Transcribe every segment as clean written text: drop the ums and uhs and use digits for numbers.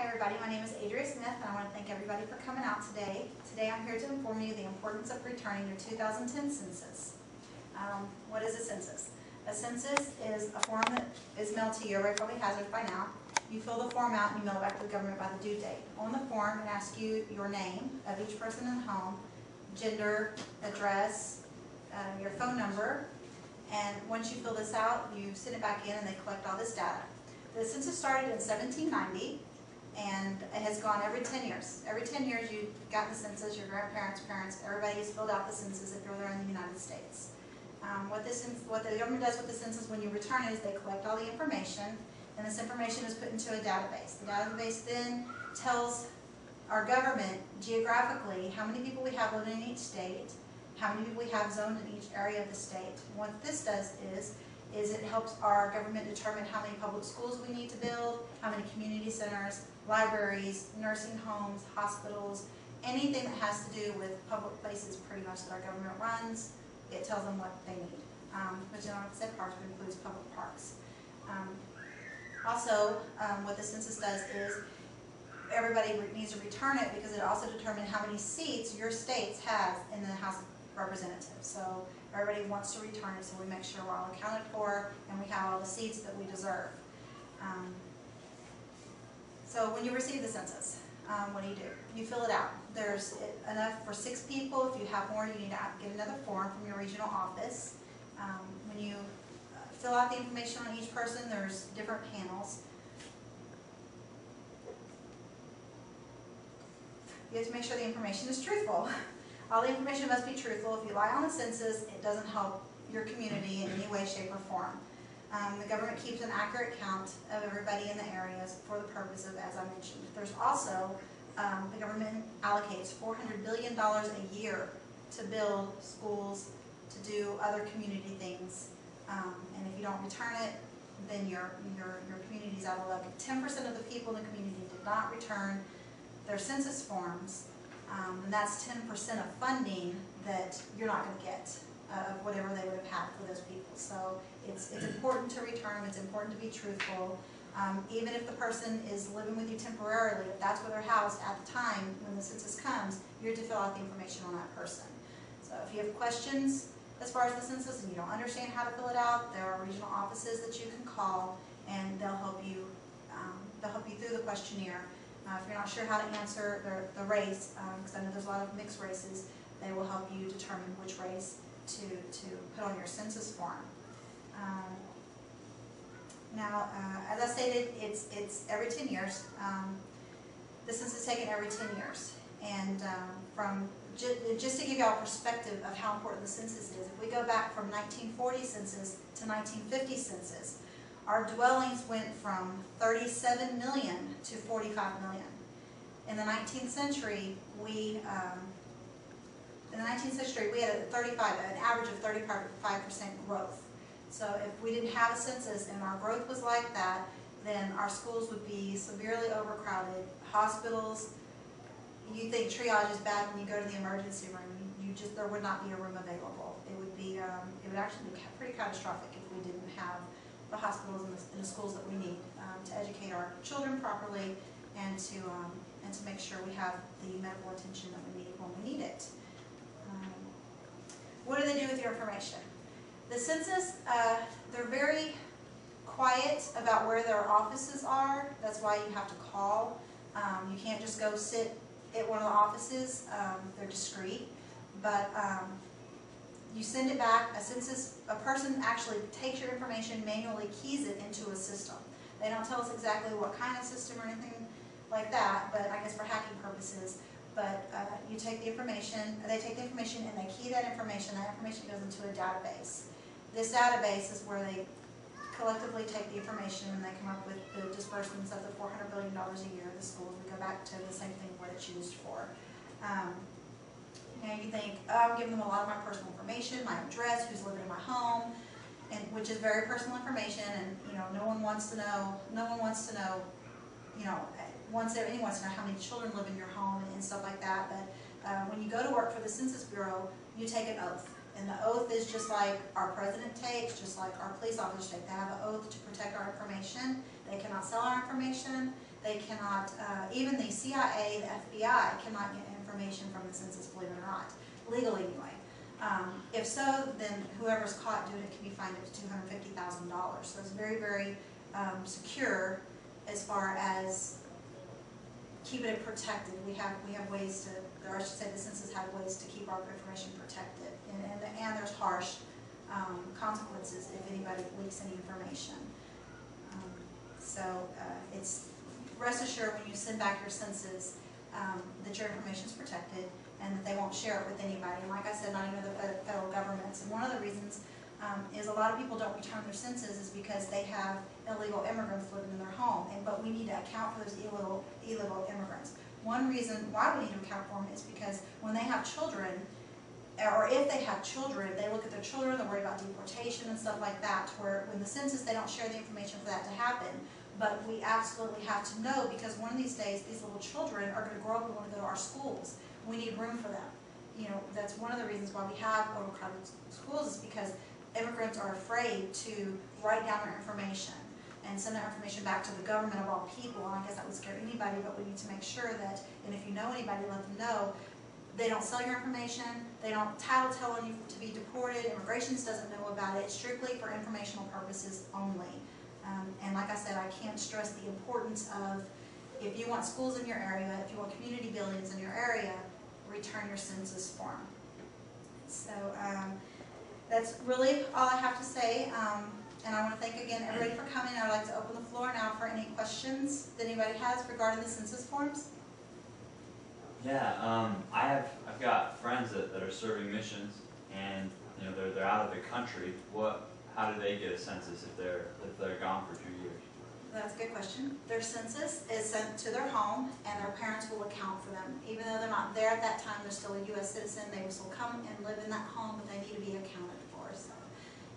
everybody, my name is Adria Smith and I want to thank everybody for coming out today. Today I'm here to inform you of the importance of returning your 2010 census. What is a census? A census is a form that is mailed to you. Everybody probably has it by now. You fill the form out and you mail it back to the government by the due date. On the form it asks you your name of each person in the home, gender, address, your phone number, and once you fill this out you send it back in and they collect all this data. The census started in 1790 and it has gone every 10 years. Every 10 years you've gotten the census, your grandparents, parents, everybody has filled out the census if you're there in the United States. What the government does with the census when you return it is they collect all the information and this information is put into a database. The database then tells our government geographically how many people we have living in each state, how many people we have zoned in each area of the state. What this does is it helps our government determine how many public schools we need to build, how many community centers, libraries, nursing homes, hospitals, anything that has to do with public places pretty much that our government runs. It tells them what they need. But you know, like I said, parks includes public parks. What the census does is everybody needs to return it because it also determines how many seats your state has in the House of Representatives. So everybody wants to return it, so we make sure we're all accounted for and we have all the seats that we deserve. So when you receive the census, what do? You fill it out. There's enough for 6 people. If you have more, you need to get another form from your regional office. When you fill out the information on each person, there's different panels. You have to make sure the information is truthful. All the information must be truthful. If you lie on the census, it doesn't help your community in any way, shape, or form. The government keeps an accurate count of everybody in the areas for the purpose of, as I mentioned. There's also, the government allocates $400 billion a year to build schools, to do other community things. And if you don't return it, then your community's out of luck. If 10% of the people in the community did not return their census forms, and that's 10% of funding that you're not going to get of whatever they would have had for those people. So it's important to return them, it's important to be truthful. Even if the person is living with you temporarily, if that's where they're housed at the time when the census comes, you're to fill out the information on that person. So if you have questions as far as the census and you don't understand how to fill it out, there are regional offices that you can call and they'll help you through the questionnaire. If you're not sure how to answer the race, because I know there's a lot of mixed races, they will help you determine which race to put on your census form. As I stated, it's every 10 years. The census is taken every 10 years. And just to give you all a perspective of how important the census is, if we go back from 1940 census to 1950 census, our dwellings went from 37 million to 45 million. In the 19th century, we had an average of 35% growth. So if we didn't have a census and our growth was like that, then our schools would be severely overcrowded. Hospitals, you think triage is bad when you go to the emergency room. There would not be a room available. It would actually be pretty catastrophic if we didn't have the hospitals and the schools that we need to educate our children properly and to make sure we have the medical attention that we need when we need it. What do they do with your information? The census, they're very quiet about where their offices are. That's why you have to call. You can't just go sit at one of the offices. They're discreet. But you send it back. A person actually takes your information, manually keys it into a system. They don't tell us exactly what kind of system or anything like that, but I guess for hacking purposes. But you take the information, they take the information and they key that information. That information goes into a database. This database is where they collectively take the information and they come up with the disbursements of the $400 billion a year to the schools. We go back to the same thing, what it's used for. You think, oh, I'm giving them a lot of my personal information, my address, who's living in my home, and which is very personal information, and anyone wants to know how many children live in your home and stuff like that. But when you go to work for the Census Bureau, you take an oath. And the oath is just like our president takes, just like our police officers take. They have an oath to protect our information. They cannot sell our information. They cannot, even the CIA, the FBI cannot get information from the census, believe it or not, legally anyway. If so, then whoever's caught doing it can be fined up to $250,000. So it's very, very secure as far as keeping it protected. We have ways to, or I should say the census have ways to keep our information protected. And there's harsh consequences if anybody leaks any information. It's, rest assured when you send back your census that your information is protected and that they won't share it with anybody. And like I said, not even the federal governments. And one of the reasons is a lot of people don't return their census is because they have illegal immigrants living in their home. But we need to account for those illegal immigrants. One reason why we need to account for them is because when they have children, or if they have children, they look at their children, they worry about deportation and stuff like that, to where when the census, they don't share the information for that to happen. But we absolutely have to know, because one of these days, these little children are going to grow up and want to go to our schools. We need room for them. You know, that's one of the reasons why we have overcrowded schools, is because immigrants are afraid to write down their information and send their information back to the government of all people. And I guess that would scare anybody, but we need to make sure that, and if you know anybody, let them know. They don't sell your information, they don't tell you to be deported, immigration doesn't know about it, strictly for informational purposes only. And like I said, I can't stress the importance of, if you want schools in your area, if you want community buildings in your area, return your census form. So that's really all I have to say. And I want to thank again everybody for coming. I'd like to open the floor now for any questions that anybody has regarding the census forms. Yeah, I've got friends that are serving missions, and you know they're out of the country. How do they get a census if they're gone for 2 years? That's a good question. Their census is sent to their home, and their parents will account for them. Even though they're not there at that time, they're still a U.S. citizen. They will still come and live in that home, but they need to be accounted for. So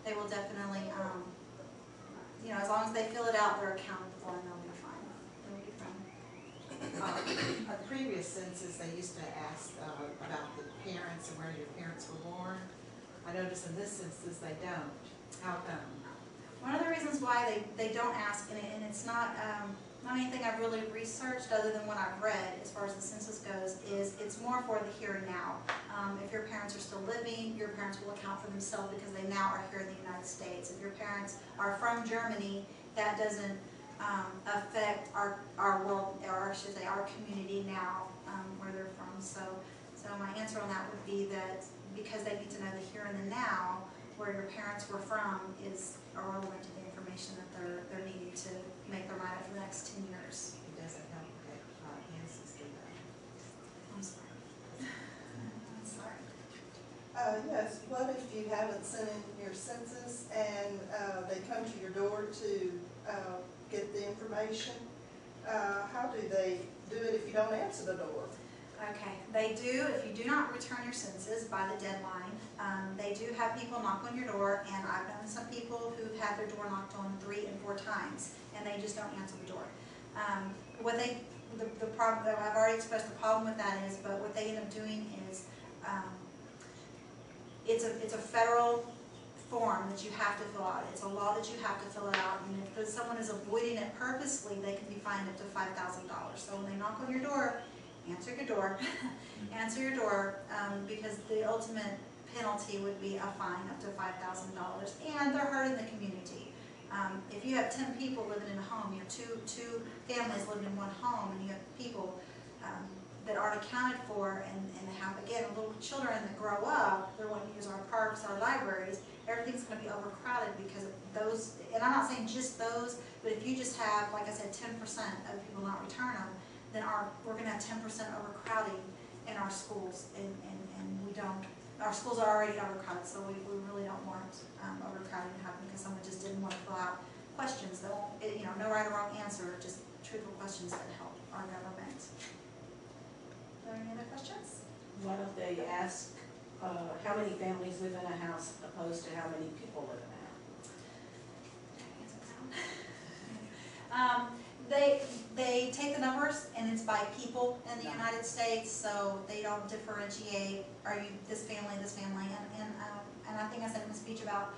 they will definitely, you know, as long as they fill it out, they're accounted for, and they'll be fine. They'll be fine. A previous census, they used to ask about the parents and where your parents were born. I noticed in this census they don't. How come? One of the reasons why they don't ask, and it's not anything I've really researched other than what I've read as far as the census goes, is it's more for the here and now. If your parents are still living, your parents will account for themselves because they now are here in the United States. If your parents are from Germany, that doesn't affect our world, or I should say our community now, where they're from. So my answer on that would be that because they need to know the here and the now, where your parents were from is irrelevant to the information that they're needing to make their mind up for the next 10 years. It doesn't help that Kansas do that. I'm sorry. I'm sorry. Yes, what if you haven't sent in your census and they come to your door to get the information? How do they do it if you don't answer the door? Okay, they do, if you do not return your census by the deadline, they do have people knock on your door, and I've known some people who've had their door knocked on 3 and 4 times, and they just don't answer the door. The problem, I've already expressed the problem with that is, but what they end up doing is, it's a federal form that you have to fill out. It's a law that you have to fill it out, and if someone is avoiding it purposely, they can be fined up to $5,000. So when they knock on your door, answer your door, answer your door, because the ultimate penalty would be a fine up to $5,000, and they're hurting the community. If you have 10 people living in a home, you have two families living in one home, and you have people that aren't accounted for, and have, again, little children that grow up, they're wanting to use our parks, our libraries, everything's going to be overcrowded because of those, and I'm not saying just those, but if you just have, like I said, 10% of people not return them, then we're going to have 10% overcrowding in our schools, and we don't, our schools are already overcrowded, so we really don't want overcrowding to happen because someone just didn't want to fill out questions that won't, you know, no right or wrong answer, just truthful questions that help our government. Are there any other questions? Why don't they ask how many families live in a house opposed to how many people live in a house? They take the numbers, and it's by people in the United States, so they don't differentiate, are you this family, and I think I said in the speech about